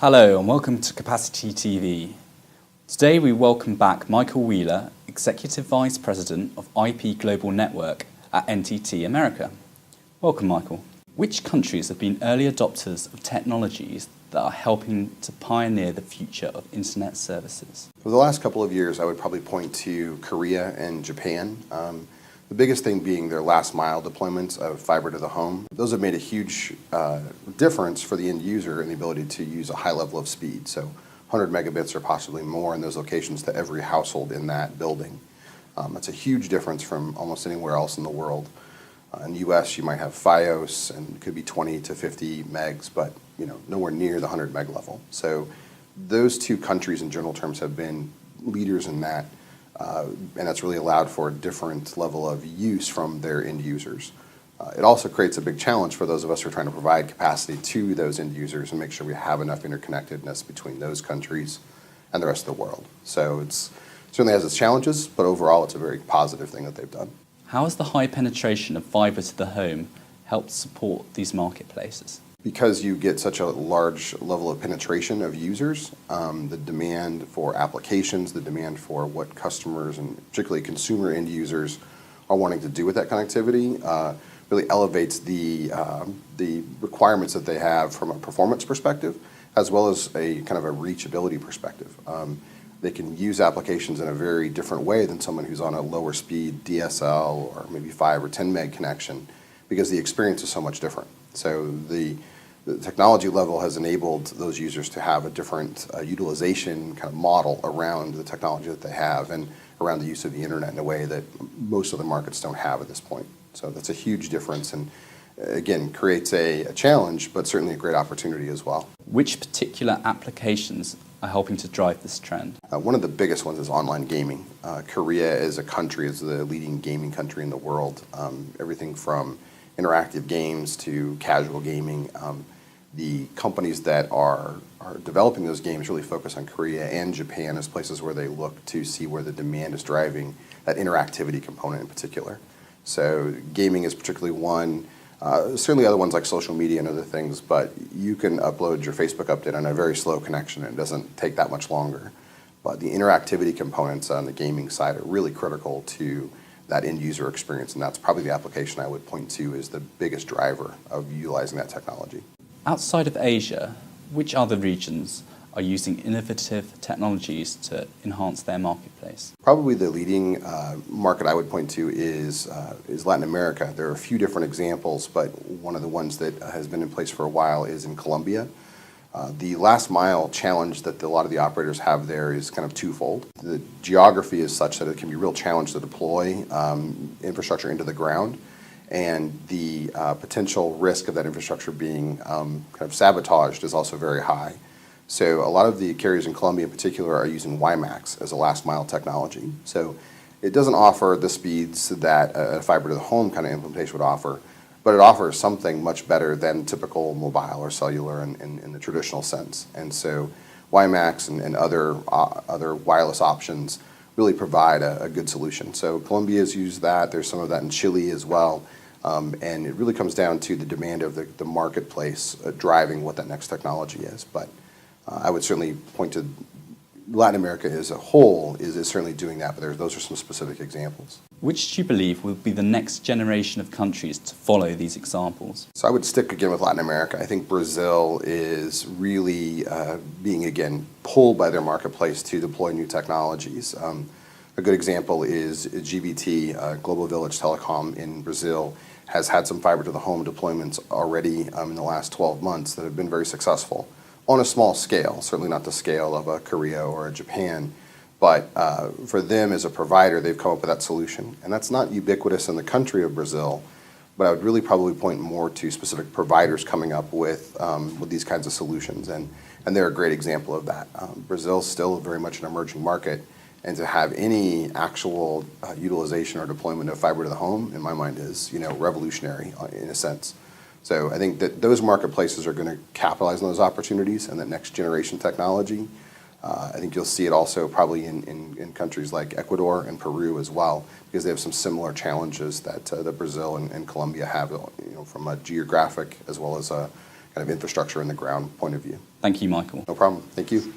Hello and welcome to Capacity TV. Today we welcome back Michael Wheeler, Executive Vice President of IP Global Network at NTT America. Welcome, Michael. Which countries have been early adopters of technologies that are helping to pioneer the future of internet services? For the last couple of years, I would probably point to Korea and Japan. The biggest thing being their last mile deployments of fiber to the home. Those have made a huge difference for the end user in the ability to use a high level of speed. So 100 megabits or possibly more in those locations to every household in that building. That's a huge difference from almost anywhere else in the world. In the US, you might have Fios and it could be 20 to 50 megs, but nowhere near the 100 meg level. So those two countries in general terms have been leaders in that. And that's really allowed for a different level of use from their end users. It also creates a big challenge for those of us who are trying to provide capacity to those end users and make sure we have enough interconnectedness between those countries and the rest of the world. So it certainly has its challenges, but overall it's a very positive thing that they've done. How has the high penetration of fiber to the home helped support these marketplaces? Because you get such a large level of penetration of users, the demand for applications, the demand for what customers and particularly consumer end users are wanting to do with that connectivity really elevates the requirements that they have from a performance perspective, as well as a kind of a reachability perspective. They can use applications in a very different way than someone who's on a lower speed DSL or maybe 5 or 10 meg connection, because the experience is so much different. So the technology level has enabled those users to have a different utilization kind of model around the technology that they have and around the use of the internet in a way that most of the markets don't have at this point. So that's a huge difference and again creates a challenge, but certainly a great opportunity as well. Which particular applications are helping to drive this trend? One of the biggest ones is online gaming. Korea as a country is the leading gaming country in the world. Everything from interactive games to casual gaming. The companies that are developing those games really focus on Korea and Japan as places where they look to see where the demand is driving that interactivity component in particular. So gaming is particularly one, certainly other ones like social media and other things, but you can upload your Facebook update on a very slow connection and it doesn't take that much longer. But the interactivity components on the gaming side are really critical to that end user experience, and that's probably the application I would point to as the biggest driver of utilizing that technology. Outside of Asia, which other regions are using innovative technologies to enhance their marketplace? Probably the leading market I would point to is Latin America. There are a few different examples, but one of the ones that has been in place for a while is in Colombia. The last mile challenge that a lot of the operators have there is kind of twofold. The geography is such that it can be a real challenge to deploy infrastructure into the ground, and the potential risk of that infrastructure being kind of sabotaged is also very high. So a lot of the carriers in Colombia in particular are using WiMAX as a last mile technology. So it doesn't offer the speeds that a fiber to the home kind of implementation would offer, but it offers something much better than typical mobile or cellular in the traditional sense. And so WiMAX and other wireless options really provide a good solution. So Colombia has used that. There's some of that in Chile as well. And it really comes down to the demand of the marketplace driving what that next technology is. But I would certainly point to Latin America as a whole is certainly doing that, but those are some specific examples. Which do you believe will be the next generation of countries to follow these examples? So I would stick again with Latin America. I think Brazil is really being again pulled by their marketplace to deploy new technologies. A good example is GVT, Global Village Telecom in Brazil, has had some fiber to the home deployments already in the last 12 months that have been very successful on a small scale, certainly not the scale of a Korea or a Japan, but for them as a provider, they've come up with that solution. And that's not ubiquitous in the country of Brazil, but I would really probably point more to specific providers coming up with these kinds of solutions, and they're a great example of that. Brazil's still very much an emerging market, and to have any actual utilization or deployment of fiber to the home, in my mind, is revolutionary in a sense. So I think that those marketplaces are going to capitalize on those opportunities and that next generation technology. I think you'll see it also probably in countries like Ecuador and Peru as well, because they have some similar challenges that Brazil and Colombia have, from a geographic as well as a kind of infrastructure in the ground point of view. Thank you, Michael. No problem. Thank you.